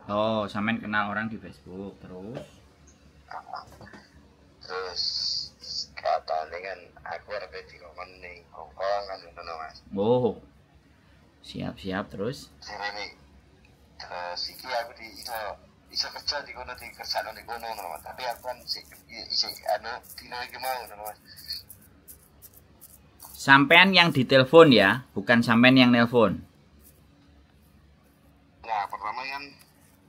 Oh, sampean kenal orang di Facebook terus. Terus katanya kan aku arep dikon ning Hongkong kan ngono Mas. Oh, siap-siap terus. Sirene terus iki aku iso kerja di kono di kerjaan di kono Mas. Tapi aku kan isi anu dino iki mau Mas. Sampean yang ditelepon ya, bukan sampean yang nelpon. Nah, pertama kan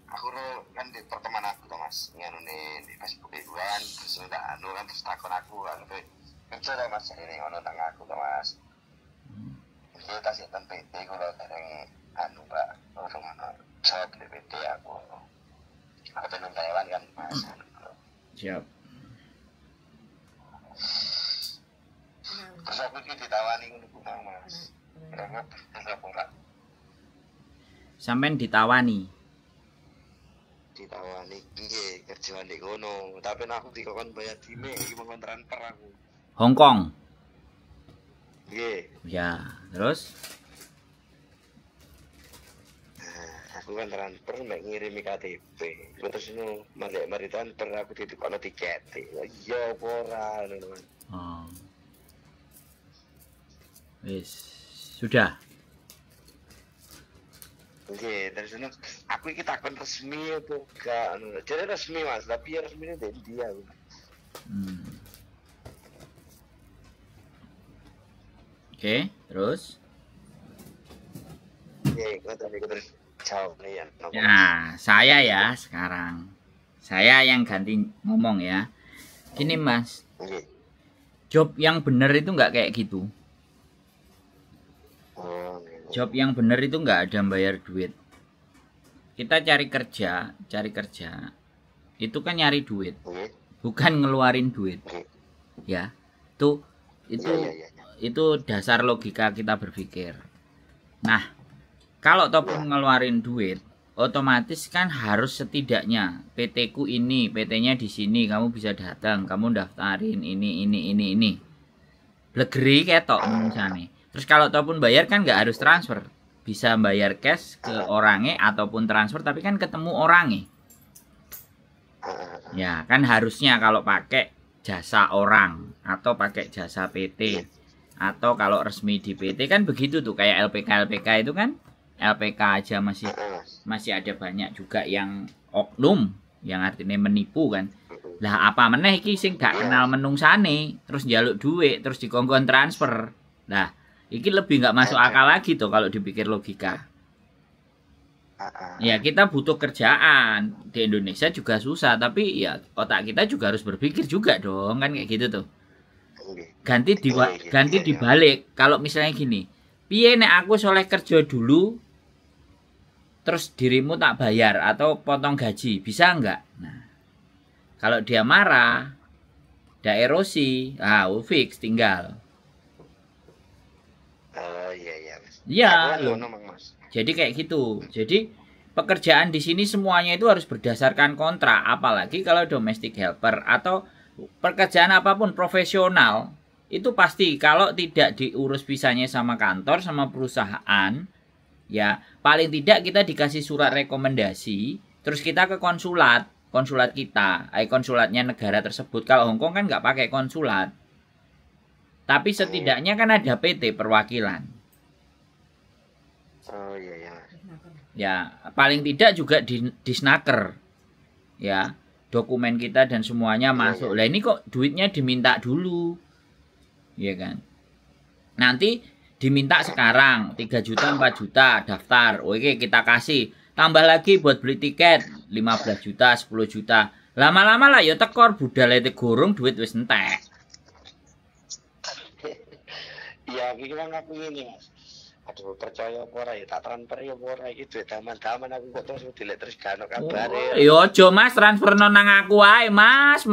aku kan di pertemanan aku tuh Mas, nganu di Facebook itu kan, terus udah anu kan terus takon aku kan, kerja lah Mas ini ngono nang aku tuh Mas. Kita kasih PT kalau bareng anu Pak, orang mana job di PT aku. Aku pengen Taiwan kan Mas. Siap. Terus aku ini ditawani ngono Mas. Kira-kira berapa? Sampean ditawani. Ditawani piye kerjaan di kono, tapi aku dikon bayar dime iki mau transfer aku. Hong Kong. Nggih. Ya, terus Aku kan transfer mek ngirimi KTP. Terus nu mari transfer aku ditikono tiket. Ya apa ora ngono. oh. Wis, sudah. Oke, terus nu aku iki takon resmi apa gak anu. Jadi resmi Mas, tapi ya resmine dari dia. Oke, terus. Oke, tadi terus jawab nih ya. Nah, saya ya sekarang. Saya yang ganti ngomong ya. Gini Mas, Oke. job yang bener itu nggak kayak gitu. Oh, Job yang bener itu nggak ada bayar duit. Kita cari kerja, itu kan nyari duit, oke. bukan ngeluarin duit. Oke. Ya, itu Iya. itu dasar logika kita berpikir. Nah, kalau toh pun ngeluarin duit, otomatis kan harus setidaknya PT ku ini, PT-nya di sini, kamu bisa datang, kamu daftarin ini. Blegeri ketok misalnya. Terus kalau toh pun bayar kan nggak harus transfer, bisa bayar cash ke orangnya ataupun transfer, tapi kan ketemu orangnya. Ya, kan harusnya kalau pakai jasa orang atau pakai jasa PT atau kalau resmi di PT kan begitu tuh, kayak LPK itu kan LPK aja masih ada banyak juga yang oknum, yang artinya menipu kan. Lah apa meneh iki sing gak kenal menungsane terus njaluk duit terus dikongkon transfer. Nah, iki lebih nggak masuk akal lagi tuh kalau dipikir logika. Ya kita butuh kerjaan di Indonesia juga susah, tapi ya otak kita juga harus berpikir juga dong kan kayak gitu tuh. Ganti dibalik. Kalau misalnya gini, piye nek aku soleh kerja dulu terus dirimu tak bayar atau potong gaji, bisa enggak? Nah, kalau dia marah, ada erosi, fix tinggal. Iya. Jadi kayak gitu. Jadi pekerjaan di sini semuanya itu harus berdasarkan kontrak, apalagi kalau domestic helper atau pekerjaan apapun profesional, itu pasti kalau tidak diurus visanya sama kantor, sama perusahaan, ya paling tidak kita dikasih surat rekomendasi, terus kita ke konsulat kita, konsulatnya negara tersebut. Kalau Hongkong kan nggak pakai konsulat, tapi setidaknya kan ada PT perwakilan. Oh iya. Ya paling tidak juga di snaker, ya dokumen kita dan semuanya masuk. Lah ini kok duitnya diminta dulu, ya kan? Nanti diminta sekarang 3 juta 4 juta daftar, oke kita kasih, tambah lagi buat beli tiket 15 juta 10 juta, lama-lama lah ya tekor budal itu gorong duit wis entek. Iya, iki kan aku ini Mas. Aduh, percaya apa ora ya tak transfer ya apa ora iki duit daman-daman aku kok terus dilek terus gak ono kabare. Yo aja Mas transferno nang aku ae Mas.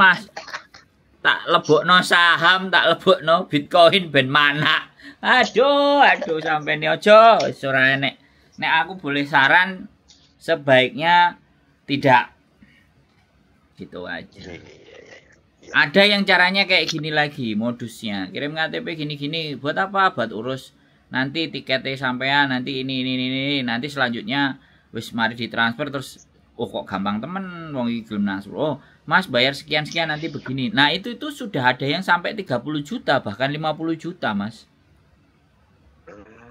Tak lebokno saham, tak lebokno Bitcoin ben mana. Aduh sampai ini aja wis ora enek. Nek aku boleh saran sebaiknya tidak. Gitu aja. Ada yang caranya kayak gini lagi modusnya. Kirim KTP gini-gini buat apa? Buat urus nanti tiketnya sampean, nanti ini nanti selanjutnya wis mari ditransfer terus Oh kok gampang temen wong iki gelem nang oh Mas bayar sekian-sekian nanti begini. Nah itu sudah ada yang sampai 30 juta bahkan 50 juta Mas.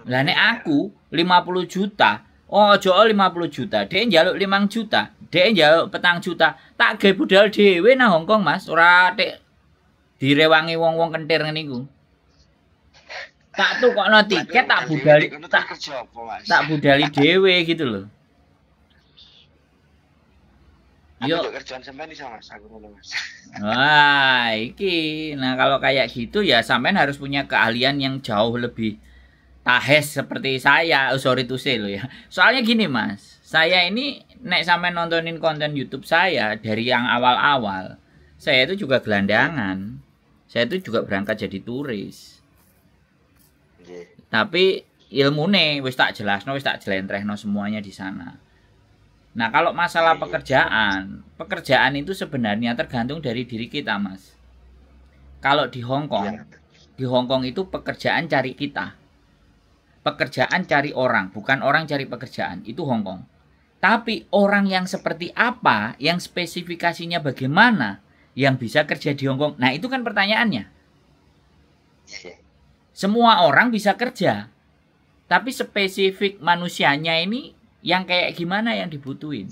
Lah nek aku 50 juta, oh ojo 50 juta, dhek njaluk 5 juta, dhek njaluk 4 juta, tak gawe budal dhewe nang Hongkong Mas, ora tek direwangi wong-wong kentir ngene iku. Tak tukokno tiket tak budali dhewe gitu loh. Yo kerjaan sampean iso Mas, aku ngono Mas. Wah, iki. Nah, kalau kayak gitu ya sampean harus punya keahlian yang jauh lebih tahes seperti saya. Oh, sorry to say lo ya. Soalnya gini, Mas. Saya ini nek sampean nontonin konten YouTube saya dari yang awal-awal, saya itu juga gelandangan. Saya itu juga berangkat jadi turis. Tapi ilmune wis tak jelasno, wis tak jelentrehno semuanya di sana. Nah, kalau masalah pekerjaan itu sebenarnya tergantung dari diri kita, Mas. Kalau di Hongkong itu pekerjaan cari kita. Pekerjaan cari orang, bukan orang cari pekerjaan. Itu Hongkong. Tapi orang yang seperti apa, yang spesifikasinya bagaimana, yang bisa kerja di Hongkong. Nah, itu kan pertanyaannya. Semua orang bisa kerja. Tapi spesifik manusianya ini yang kayak gimana yang dibutuhin.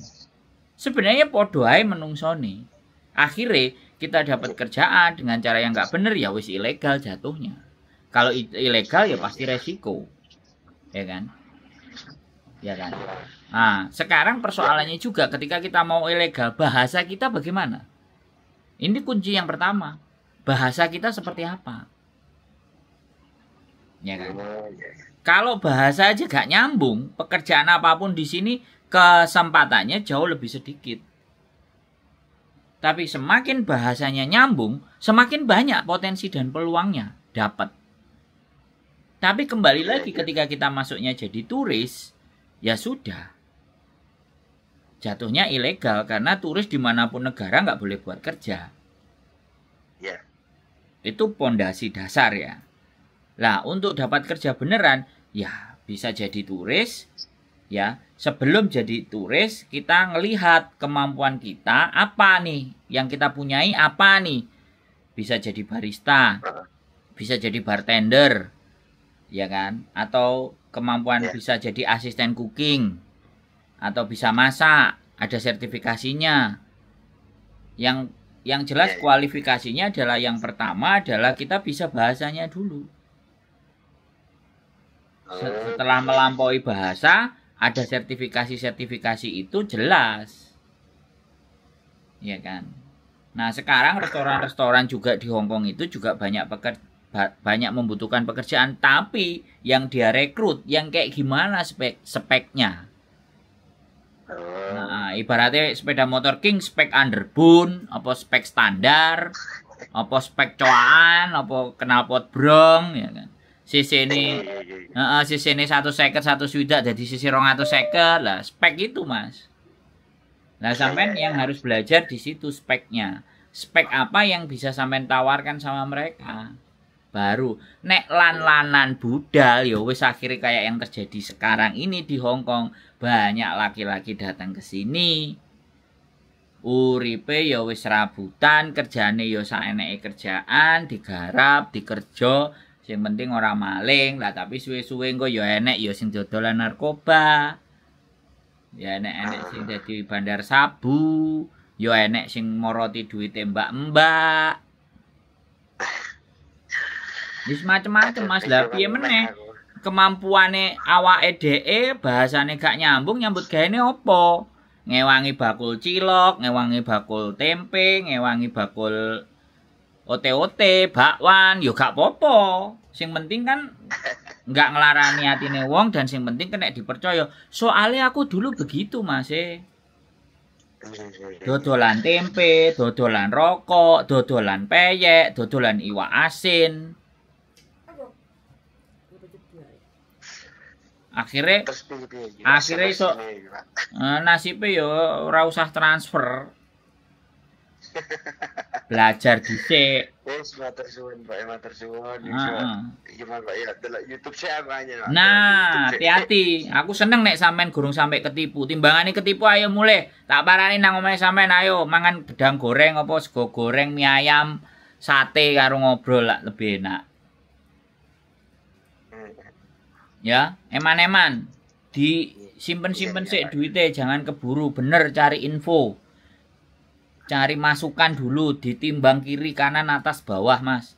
Sebenarnya podo ae menungsoni. Akhirnya kita dapat kerjaan dengan cara yang nggak bener ya wis ilegal jatuhnya. Kalau ilegal ya pasti resiko. Ya kan? Ya kan? Nah, sekarang persoalannya juga ketika kita mau ilegal, bahasa kita bagaimana? Ini kunci yang pertama. Bahasa kita seperti apa? Ya kan? Kalau bahasa aja gak nyambung, pekerjaan apapun di sini kesempatannya jauh lebih sedikit. Tapi semakin bahasanya nyambung, semakin banyak potensi dan peluangnya dapat. Tapi kembali lagi ketika kita masuknya jadi turis, ya sudah. Jatuhnya ilegal karena turis dimanapun negara nggak boleh buat kerja. Itu pondasi dasar ya. Lah, untuk dapat kerja beneran, ya bisa jadi turis. Ya, sebelum jadi turis, kita ngelihat kemampuan kita apa nih, yang kita punyai apa nih. Bisa jadi barista, bisa jadi bartender, ya kan? Atau kemampuan bisa jadi asisten cooking, atau bisa masak, ada sertifikasinya. Yang jelas kualifikasinya adalah yang pertama adalah kita bisa bahasanya dulu. Setelah melampaui bahasa, ada sertifikasi itu jelas. Ya kan? Nah, sekarang restoran-restoran juga di Hongkong itu juga banyak membutuhkan pekerjaan, tapi yang dia rekrut yang kayak gimana speknya. Nah, ibaratnya sepeda motor King spek underbone, apa spek standar, apa spek coaan, apa knalpot brong, ya kan? Sisi ini 150 1 swidak jadi sisi 250 lah, spek itu Mas. Nah, sampean yang harus belajar di situ speknya. Spek apa yang bisa sampean tawarkan sama mereka. Baru nek lan-lanan budal ya wis akhirnya kayak yang terjadi sekarang ini di Hongkong, banyak laki-laki datang ke sini. Uripe ya wis rabutan, kerjane ya saeneke kerjaan, digarap, dikerja. Yang penting orang maling lah, tapi suwe-suwe engko ya enek ya sing dodolan narkoba. Ya enek sing dadi bandar sabu, ya enek sing moroti duwite mbak-mbak. Wis macem-macem Mas. Lah piye meneh kemampuane awake dhewe bahasane gak nyambung, nyambut gaene opo? Ngewangi bakul cilok, ngewangi bakul tempe, ngewangi bakul ote-ote, bakwan, yo gak popo. Sing penting kan nggak ngelarani hatine wong dan sing penting kena dipercaya. Soalnya aku dulu begitu, Mas. Dodolan tempe, dodolan rokok, dodolan peyek, dodolan iwak asin. Akhirnya iso nasibnya yo ora usah transfer. belajar dhisik. Wes matur suwun Pak, matur suwun. Heeh. Gimana Pak ya delok YouTube saya makanya. Nah, hati-hati. Aku seneng nek sampean gurung sampai ketipu. Timbangane ketipu ayo mulai. Tak parani nang omahe sampean ayo mangan gedang goreng apa sego goreng, mie ayam, sate karo ngobrol lah lebih enak. Ya, eman-eman. Disimpen-simpen sik duitnya, jangan keburu. Bener cari info. Cari masukan dulu, ditimbang kiri kanan atas bawah, Mas.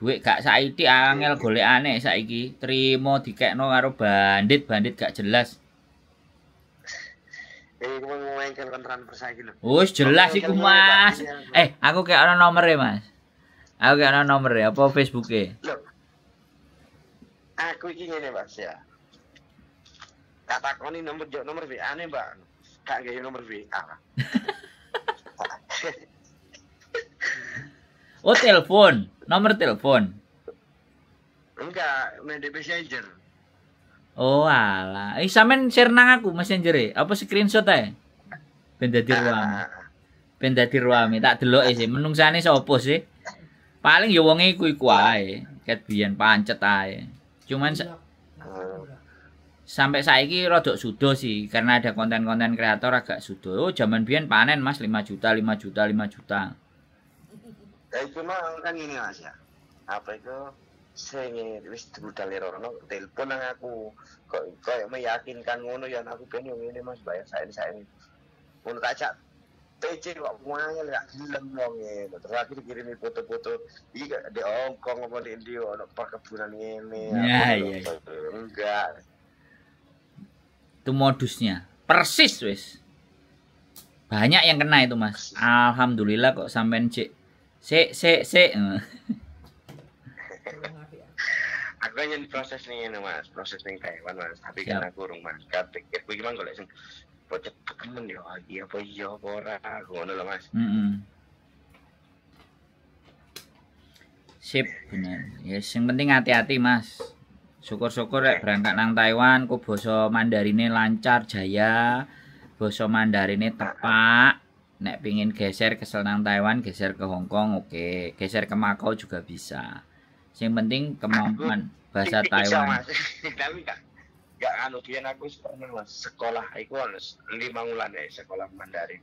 Duit gak saiki angel golekane saiki. Trimo dikekno karo bandit gak jelas. Ngomongin kontrakan persaiki lho. Wis jelas iku, Mas. Aku kayak ana nomere, Mas. Aku kayak ana nomere apa Facebooke. Loh. Aku iki ngene, Mas ya. Tak takoni nomor WA-ne, Mbak. Gak gawe nomor WA. Oh, telepon. Nomor telepon. Enggak, main di Messenger. Oh, alah. Sampean share nang aku Messenger apa screenshot ae. Ben dadi ruame. Ben dadi ruame tak deloke sih. Menungsane sapa sih? Paling ya wonge iku ae. Ket biyen pancet ae. Cuman sampai saiki rodok sudo sih karena ada konten-konten kreator agak sudo. Oh, zaman biyen panen Mas 5 juta. Ya itu mah kan ini Mas ya. Apa itu sing wis budal rono telepon nang aku. Kok meyakinkan ngono ya aku ben yo ngene Mas bayar saen. Ngono tak cak PC kok ngangel gak gelem wong ngene. Terus aku dikirimi foto-foto iki di Hongkong apa di India ono perkebunan ngene. Iya. Enggak. Itu modusnya. Persis wis. Banyak yang kena itu, Mas. Alhamdulillah kok sampean cek. Sik. Aku kan proses nih Mas, proses ning Taiwan Mas, tapi kan aku urung mangkat. Pikir kuwi gimana golek sing bocet temen yo iki apa iya apa ora ngono lho Mas. Sip, bener. Ya sing penting hati-hati, Mas. Syukur-syukur rek berangkat nang Taiwan ku basa Mandarine lancar jaya. Basa Mandarine tepak. Nek pingin geser kesel nang Taiwan, geser ke Hong Kong, oke. Geser ke Makau juga bisa. Yang penting kemampuan bahasa Taiwan. Tapi gak anu biyen aku pernah Mas sekolah iku harus 5 wulan ya sekolah Mandarin.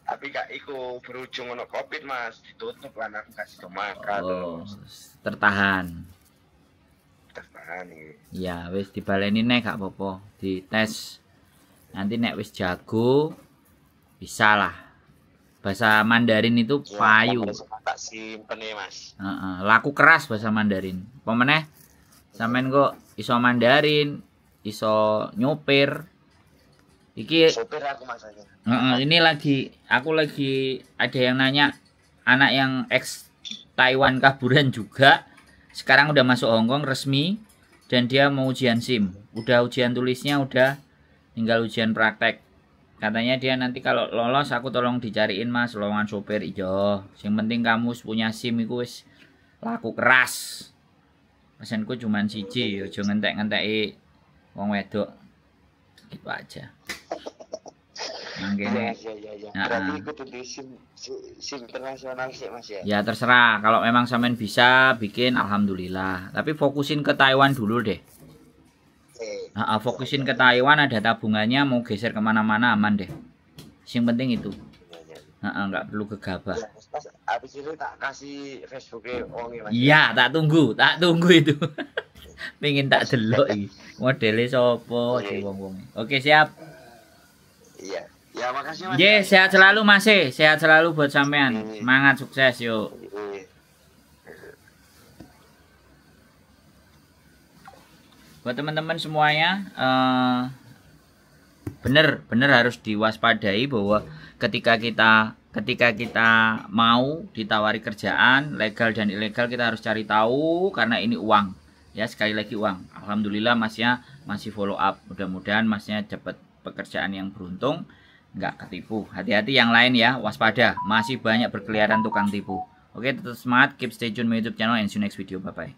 Tapi gak iku berujung ono Covid Mas, ditutup kan aku kasih makan. Oh, tertahan. Ya, wis dibaleni nek gak apa-apa, dites. Nanti nek wis jago bisa lah. Bahasa Mandarin itu payu. Tak simpen ya, Mas. Laku keras bahasa Mandarin. Pemeneh sampean kok iso Mandarin, iso nyopir. Iki sopir aku masanya. Ini aku lagi ada yang nanya anak yang ex Taiwan kaburan juga. Sekarang udah masuk Hong Kong resmi dan dia mau ujian SIM. Udah ujian tulisnya udah, tinggal ujian praktek. Katanya dia nanti kalau lolos aku tolong dicariin Mas lowongan sopir ijo. Yang penting kamu punya SIM iku wis laku keras. Pesanku cuman siji, ojo ngentek-ngenteki wong wedok. Gitu aja. Iya. Berarti ikut di SIM internasional sih Mas ya. Ya terserah, kalau memang sampean bisa bikin alhamdulillah. Tapi fokusin ke Taiwan dulu deh. Fokusin ke Taiwan, ada tabungannya, mau geser kemana-mana aman deh. Yang penting itu. Nggak perlu gegabah. Habis itu tak kasih Facebooknya Mas. Iya, tak tunggu itu. Pengen tak delok iki. Modele sapa sing wong-wong. Oke, siap. Iya. Ya, makasih Mas. Ye, sehat selalu Mas. Sehat selalu buat sampean. Semangat sukses yuk. Buat teman-teman semuanya, bener harus diwaspadai bahwa ketika kita mau ditawari kerjaan legal dan ilegal, kita harus cari tahu karena ini uang. Ya, sekali lagi uang. Alhamdulillah Masnya masih follow up. Mudah-mudahan Masnya cepat pekerjaan yang beruntung, nggak ketipu. Hati-hati yang lain ya, waspada. Masih banyak berkeliaran tukang tipu. Oke, tetap semangat, keep stay tune my YouTube channel and see you next video. Bye bye.